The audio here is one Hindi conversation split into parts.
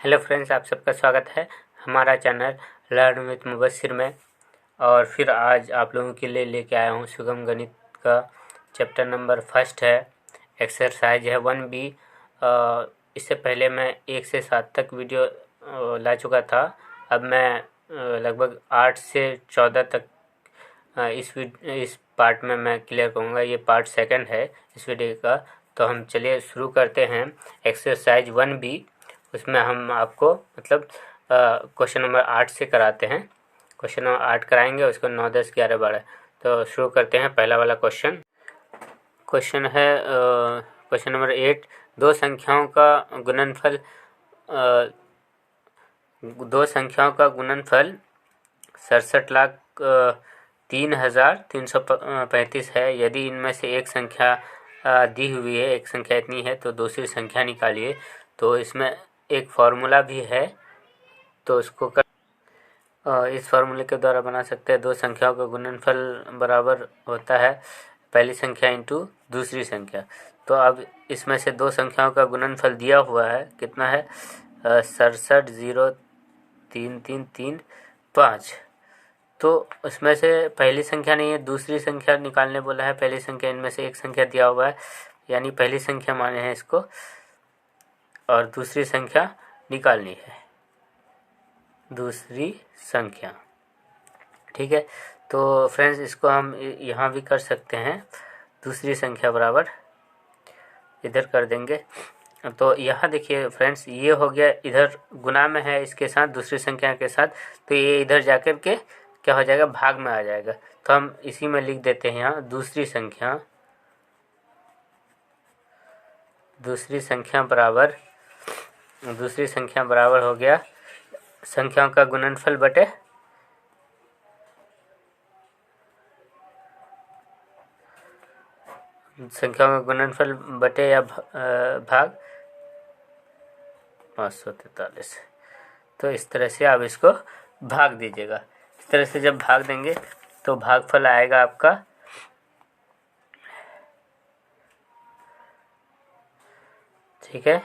हेलो फ्रेंड्स, आप सबका स्वागत है हमारा चैनल लर्न विद मुबस्सिर में। और फिर आज आप लोगों के लिए लेके आया हूँ सुगम गणित का चैप्टर नंबर फर्स्ट है, एक्सरसाइज है 1B। इससे पहले मैं 1 से 7 तक वीडियो ला चुका था। अब मैं लगभग 8 से 14 तक इस पार्ट में मैं क्लियर करूँगा। ये पार्ट सेकंड है इस वीडियो का। तो हम चलिए शुरू करते हैं एक्सरसाइज 1B। उसमें हम आपको मतलब क्वेश्चन नंबर 8 से कराते हैं। क्वेश्चन नंबर 8 कराएंगे, उसको 9, 10, 11, 12। तो शुरू करते हैं। पहला वाला क्वेश्चन है क्वेश्चन नंबर 8। दो संख्याओं का गुणनफल 67,03,335 है। यदि इनमें से एक संख्या दी हुई है, एक संख्या इतनी है, तो दूसरी संख्या निकालिए। तो इसमें एक फार्मूला भी है, तो उसको इस फार्मूले के द्वारा बना सकते हैं। दो संख्याओं का गुणनफल बराबर होता है पहली संख्या इंटू दूसरी संख्या। तो अब इसमें से दो संख्याओं का गुणनफल दिया हुआ है, कितना है 67,03,335। तो उसमें से पहली संख्या नहीं है, दूसरी संख्या निकालने बोला है। पहली संख्या, इनमें से एक संख्या दिया हुआ है, यानी पहली संख्या माने हैं इसको, और दूसरी संख्या निकालनी है, दूसरी संख्या। ठीक है, तो फ्रेंड्स इसको हम यहाँ भी कर सकते हैं। दूसरी संख्या बराबर इधर कर देंगे। तो यहाँ देखिए फ्रेंड्स, ये हो गया, इधर गुना में है इसके साथ, दूसरी संख्या के साथ। तो ये इधर जाकर के क्या हो जाएगा, भाग में आ जाएगा। तो हम इसी में लिख देते हैं यहाँ दूसरी संख्या बराबर हो गया संख्याओं का गुणनफल बटे या भाग 543। तो इस तरह से आप इसको भाग दीजिएगा। इस तरह से जब भाग देंगे तो भागफल आएगा आपका ठीक है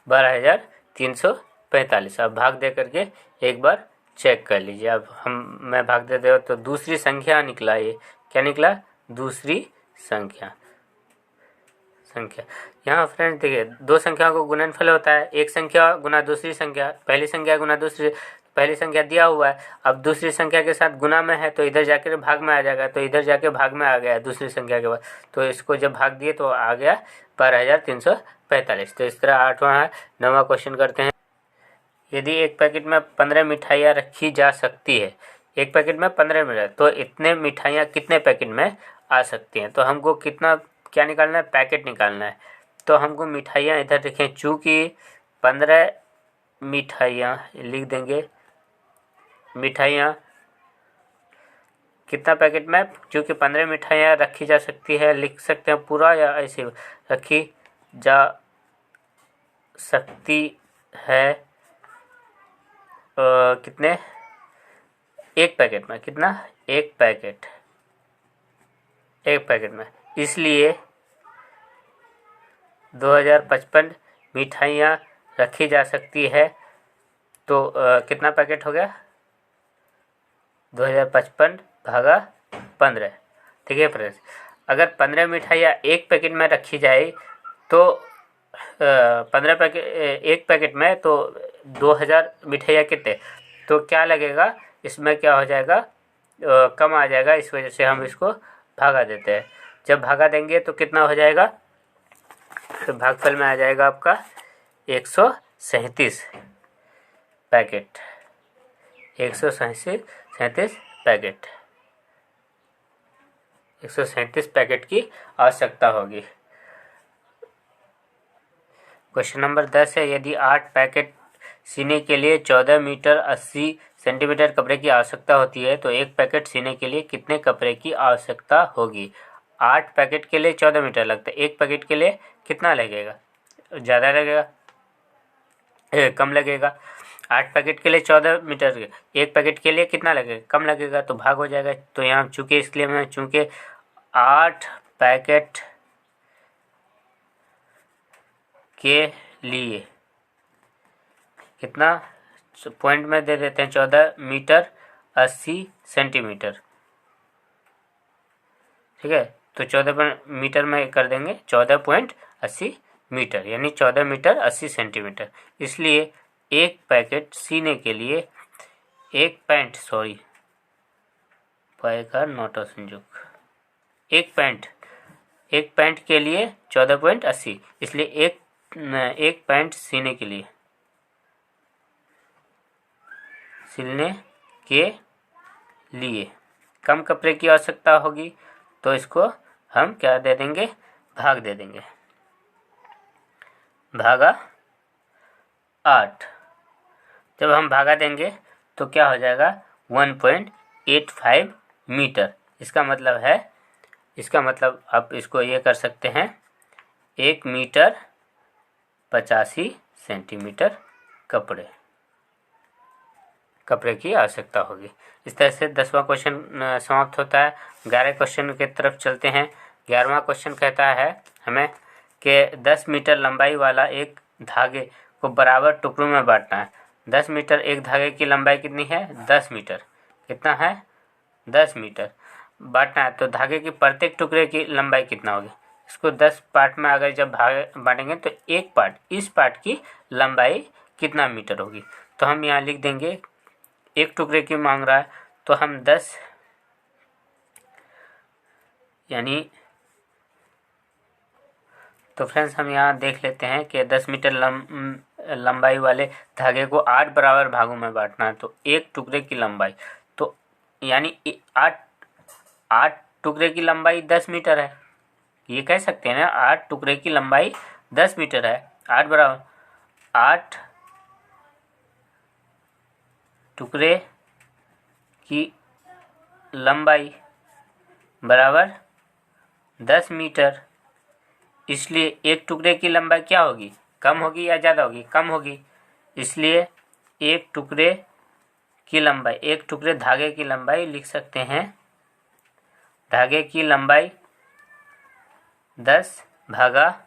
12,345। आप भाग दे करके एक बार चेक कर लीजिए। अब मैं भाग देते हो तो दूसरी संख्या निकला। ये क्या निकला, दूसरी संख्या। यहाँ फ्रेंड्स देखिए, दो संख्याओं को गुणनफल होता है एक संख्या गुना दूसरी संख्या, पहली संख्या गुना दूसरी। पहली संख्या दिया हुआ है, अब दूसरी संख्या के साथ गुना में है, तो इधर जाकर भाग में आ जाएगा। तो इधर जाके भाग में आ गया दूसरी संख्या के बाद। तो इसको जब भाग दिए तो आ गया 12,345। तो इस तरह 8वां है। 9वां क्वेश्चन करते हैं। यदि एक पैकेट में 15 मिठाइयाँ रखी जा सकती है, एक पैकेट में 15 मिठाई, तो इतने मिठाइयाँ कितने पैकेट में आ सकती हैं। तो हमको क्या निकालना है, पैकेट निकालना है। तो हमको मिठाइयाँ इधर देखें, चूँकि 15 मिठाइयाँ लिख देंगे। मिठाइयाँ कितना पैकेट में, चूँकि 15 मिठाइयाँ रखी जा सकती है, लिख सकते हैं पूरा, या ऐसे रखी जा सकती है कितने, एक पैकेट में। कितना, एक पैकेट में। इसलिए 2055 मिठाइयाँ रखी जा सकती है। तो कितना पैकेट हो गया, 2055 भागा 15। ठीक है फ्रेंड्स, अगर 15 मिठाइयाँ एक पैकेट में रखी जाए तो 15 पैकेट एक पैकेट में, तो 2000 मिठाइयाँ कितने, तो क्या लगेगा इसमें, क्या हो जाएगा, कम आ जाएगा। इस वजह से हम इसको भागा देते हैं। जब भागा देंगे तो कितना हो जाएगा, तो भागफल में आ जाएगा आपका 137 पैकेट। 137 पैकेट, 137 पैकेट की आवश्यकता होगी। क्वेश्चन नंबर 10 है। यदि 8 पैकेट सीने के लिए 14 मीटर 80 सेंटीमीटर कपड़े की आवश्यकता होती है, तो एक पैकेट सीने के लिए कितने कपड़े की आवश्यकता होगी। 8 पैकेट के लिए 14 मीटर लगता है, एक पैकेट के लिए कितना लगेगा, ज़्यादा लगेगा, कम लगेगा। 8 पैकेट के लिए 14 मीटर, एक पैकेट के लिए कितना लगेगा, कम लगेगा, तो भाग हो जाएगा। तो यहाँ चूँकि इसलिए मैं 8 पैकेट के लिए कितना पॉइंट में दे देते हैं 14 मीटर 80 सेंटीमीटर। ठीक है, तो 14 मीटर में कर देंगे 14.80 मीटर, यानी 14 मीटर 80 सेंटीमीटर। इसलिए एक पैकेट सीने के लिए एक पैंट के लिए 14.80, इसलिए एक पैंट सिलने के लिए कम कपड़े की आवश्यकता होगी, तो इसको हम क्या दे देंगे, भाग दे देंगे, भागा 8। जब हम भागा देंगे तो क्या हो जाएगा 1.85 मीटर। इसका मतलब आप इसको ये कर सकते हैं 1 मीटर 85 सेंटीमीटर कपड़े की आवश्यकता होगी। इस तरह से 10वां क्वेश्चन समाप्त होता है। 11वें क्वेश्चन की तरफ चलते हैं। 11वां क्वेश्चन कहता है हमें कि 10 मीटर लंबाई वाला एक धागे को बराबर टुकड़ों में बांटना है। 10 मीटर एक धागे की लंबाई कितनी है, 10 मीटर। कितना है, 10 मीटर बांटना है, तो धागे की प्रत्येक टुकड़े की लंबाई कितना होगी। इसको 10 पार्ट में अगर जब बांटेंगे तो इस पार्ट की लंबाई कितना मीटर होगी। तो हम यहाँ लिख देंगे, एक टुकड़े की मांग रहा है तो हम 10 यानी, तो फ्रेंड्स हम यहाँ देख लेते हैं कि 10 मीटर लंबाई वाले धागे को 8 बराबर भागों में बांटना है। तो एक टुकड़े की लंबाई, तो यानी 8 टुकड़े की लंबाई 10 मीटर है। ये कह सकते हैं ना, 8 टुकड़े की लंबाई 10 मीटर है। 8 टुकड़े की लंबाई बराबर 10 मीटर। इसलिए एक टुकड़े की लंबाई क्या होगी, कम होगी या ज़्यादा होगी, कम होगी। इसलिए एक टुकड़े धागे की लंबाई लिख सकते हैं, धागे की लंबाई 10 भागा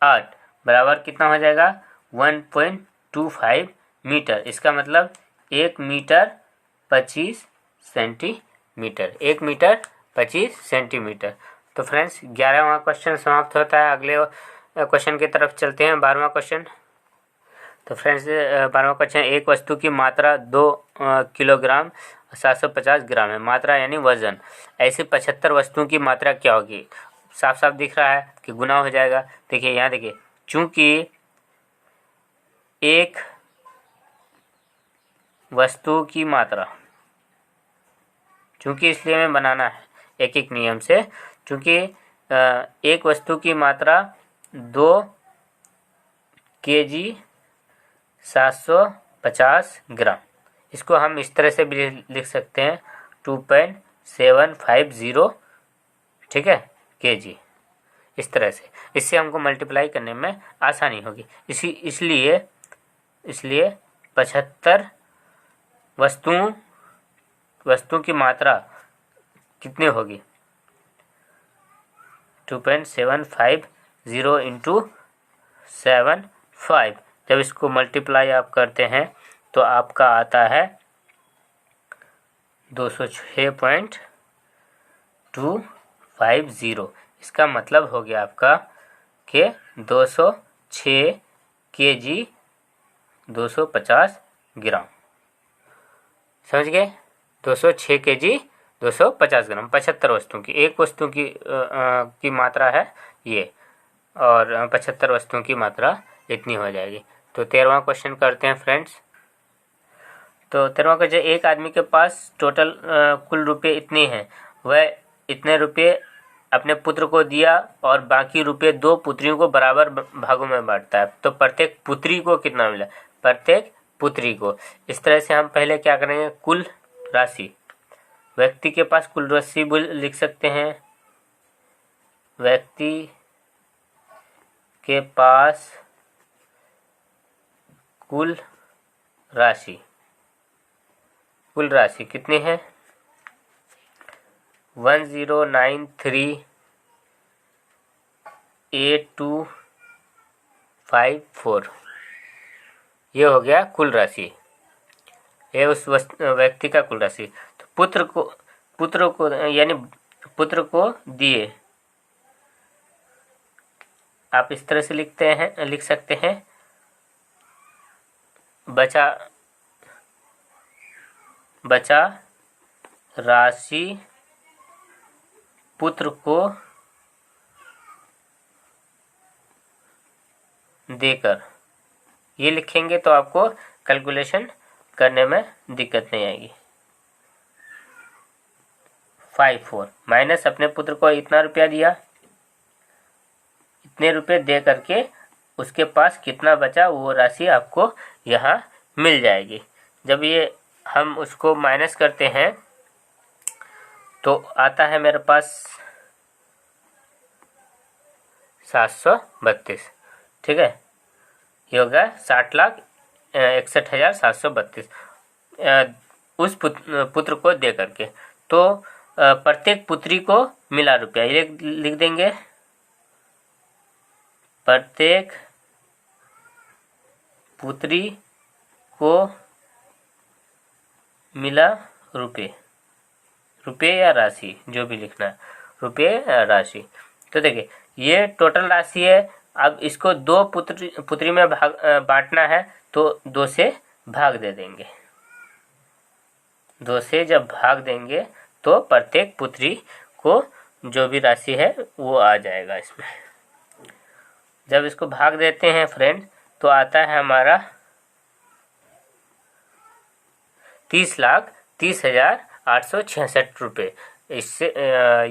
8 बराबर कितना हो जाएगा 1.25 मीटर। इसका मतलब 1 मीटर 25 सेंटीमीटर, 1 मीटर 25 सेंटीमीटर। तो फ्रेंड्स 11वां क्वेश्चन समाप्त होता है। अगले क्वेश्चन की तरफ चलते हैं, 12वां क्वेश्चन। तो फ्रेंड्स 12वां क्वेश्चन, एक वस्तु की मात्रा 2 किलोग्राम 750 ग्राम है। मात्रा यानी वजन। ऐसी 75 वस्तुओं की मात्रा क्या होगी। साफ साफ दिख रहा है कि गुना हो जाएगा। देखिए यहाँ देखिए, चूंकि एक वस्तु की मात्रा, चूंकि इसलिए हमें बनाना है एक एक नियम से, चूंकि एक वस्तु की मात्रा 2 kg 750 ग्राम, इसको हम इस तरह से भी लिख सकते हैं 2.750, ठीक है, kg। इस तरह से, इससे हमको मल्टीप्लाई करने में आसानी होगी। इसलिए 75 वस्तुओं की मात्रा कितनी होगी, 2.750 इंटू 75। जब इसको मल्टीप्लाई आप करते हैं तो आपका आता है 206.250। इसका मतलब हो गया आपका कि 206 kg 250 ग्राम। समझ गए, 206 kg 250 ग्राम 75 वस्तुओं की। एक वस्तु की मात्रा है ये, और 75 वस्तुओं की मात्रा इतनी हो जाएगी। तो 13वां क्वेश्चन करते हैं फ्रेंड्स। तो 13वां क्वेश्चन, एक आदमी के पास टोटल कुल रुपये इतने हैं, वह इतने रुपये अपने पुत्र को दिया और बाकी रुपये 2 पुत्रियों को बराबर भागों में बांटता है। तो प्रत्येक पुत्री को कितना मिला, प्रत्येक पुत्री को। इस तरह से हम पहले क्या करेंगे, कुल राशि, व्यक्ति के पास कुल राशि लिख सकते हैं। व्यक्ति के पास कुल राशि कितनी है, 10938254। ये हो गया कुल राशि, ये उस व्यक्ति का कुल राशि। तो पुत्र को यानी पुत्र को दिए, आप इस तरह से लिख सकते हैं, बचा राशि पुत्र को देकर। ये लिखेंगे तो आपको कैलकुलेशन करने में दिक्कत नहीं आएगी। 5,4 माइनस अपने पुत्र को इतना रुपया दिया, इतने रुपये दे करके उसके पास कितना बचा वो राशि आपको यहाँ मिल जाएगी। जब ये हम उसको माइनस करते हैं तो आता है मेरे पास 732, ठीक है। ये होगा 60,61,732 उस पुत्र को दे करके। तो प्रत्येक पुत्री को मिला रुपया, ये लिख देंगे, प्रत्येक पुत्री को मिला रुपये या राशि, जो भी लिखना है, रुपये या राशि। तो देखिए ये टोटल राशि है। अब इसको दो पुत्री में बांटना है तो 2 से भाग दे देंगे। 2 से जब भाग देंगे तो प्रत्येक पुत्री को जो भी राशि है वो आ जाएगा इसमें। जब इसको भाग देते हैं फ्रेंड तो आता है हमारा 30,30,866 रुपये। इससे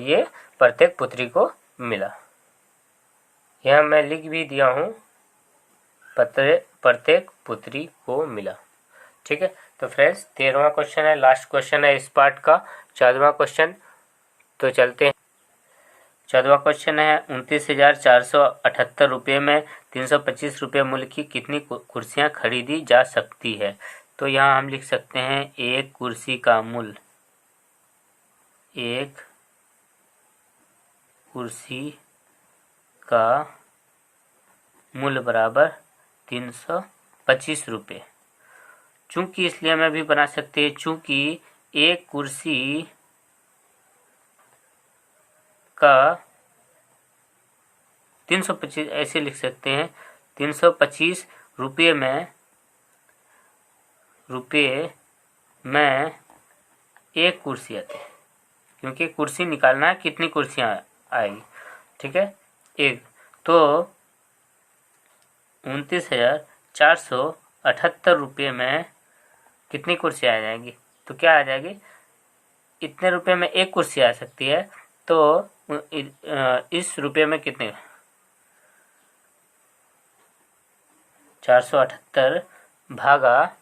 ये प्रत्येक पुत्री को मिला। यह मैं लिख भी दिया हूँ, प्रत्येक पुत्री को मिला, ठीक है। तो फ्रेंड्स 13वां क्वेश्चन है, लास्ट क्वेश्चन है इस पार्ट का, 14वां क्वेश्चन। तो चलते हैं। 14वां क्वेश्चन है 29,478 रुपये में 325 रुपये मूल्य की कितनी कुर्सियाँ खरीदी जा सकती है। तो यहाँ हम लिख सकते हैं एक कुर्सी का मूल्य, एक कुर्सी का मूल्य बराबर 325 रुपये। चूँकि इसलिए मैं भी बना सकते हैं, चूँकि एक कुर्सी का 325 ऐसे लिख सकते हैं, 325 रुपये में एक कुर्सी आती है, क्योंकि कुर्सी निकालना है कितनी कुर्सियाँ आएगी, ठीक है, एक। तो 29,478 रुपये में कितनी कुर्सियाँ आ जाएंगी, तो क्या आ जाएगी, इतने रुपये में एक कुर्सी आ सकती है। तो इस रुपये में कितने, 478 भागा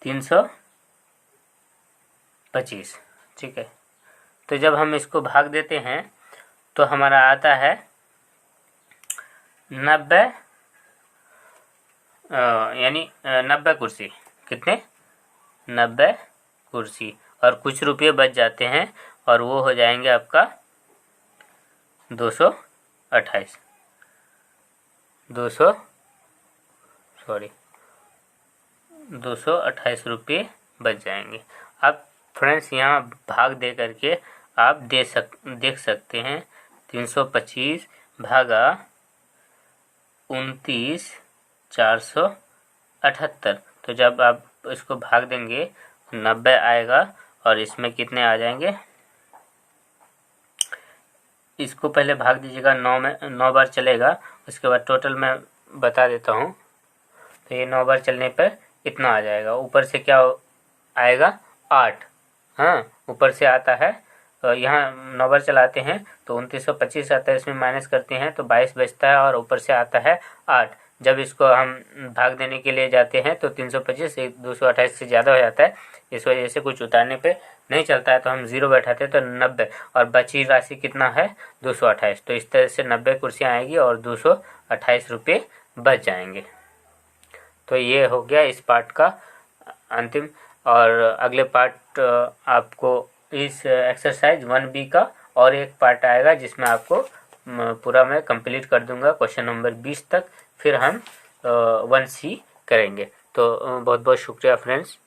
325, ठीक है। तो जब हम इसको भाग देते हैं तो हमारा आता है 90, यानी 90 कुर्सी, कितने, 90 कुर्सी, और कुछ रुपये बच जाते हैं और वो हो जाएंगे आपका 228 रुपये बच जाएंगे। अब फ्रेंड्स यहाँ भाग दे करके आप देख सकते हैं 325 भागा 29,478। तो जब आप इसको भाग देंगे 90 आएगा और इसमें कितने आ जाएंगे, इसको पहले भाग दीजिएगा 9 बार चलेगा, उसके बाद टोटल मैं बता देता हूँ। तो ये 9 बार चलने पर इतना आ जाएगा। ऊपर से क्या आएगा, 8, हाँ ऊपर से आता है। यहाँ 9 बार चलाते हैं तो 2925 आता है, इसमें माइनस करते हैं तो 22 बचता है और ऊपर से आता है 8। जब इसको हम भाग देने के लिए जाते हैं तो 325 228 से ज़्यादा हो जाता है, इस वजह से कुछ उतारने पे नहीं चलता है, तो हम 0 बैठाते हैं तो 90, और बची राशि कितना है 228। तो इस तरह से 90 कुर्सियाँ आएगी और 228 रुपये बच जाएंगे। तो ये हो गया इस पार्ट का अंतिम, और अगले पार्ट आपको इस एक्सरसाइज 1B का और एक पार्ट आएगा जिसमें आपको पूरा मैं कंप्लीट कर दूंगा क्वेश्चन नंबर 20 तक, फिर हम 1C करेंगे। तो बहुत बहुत शुक्रिया फ्रेंड्स।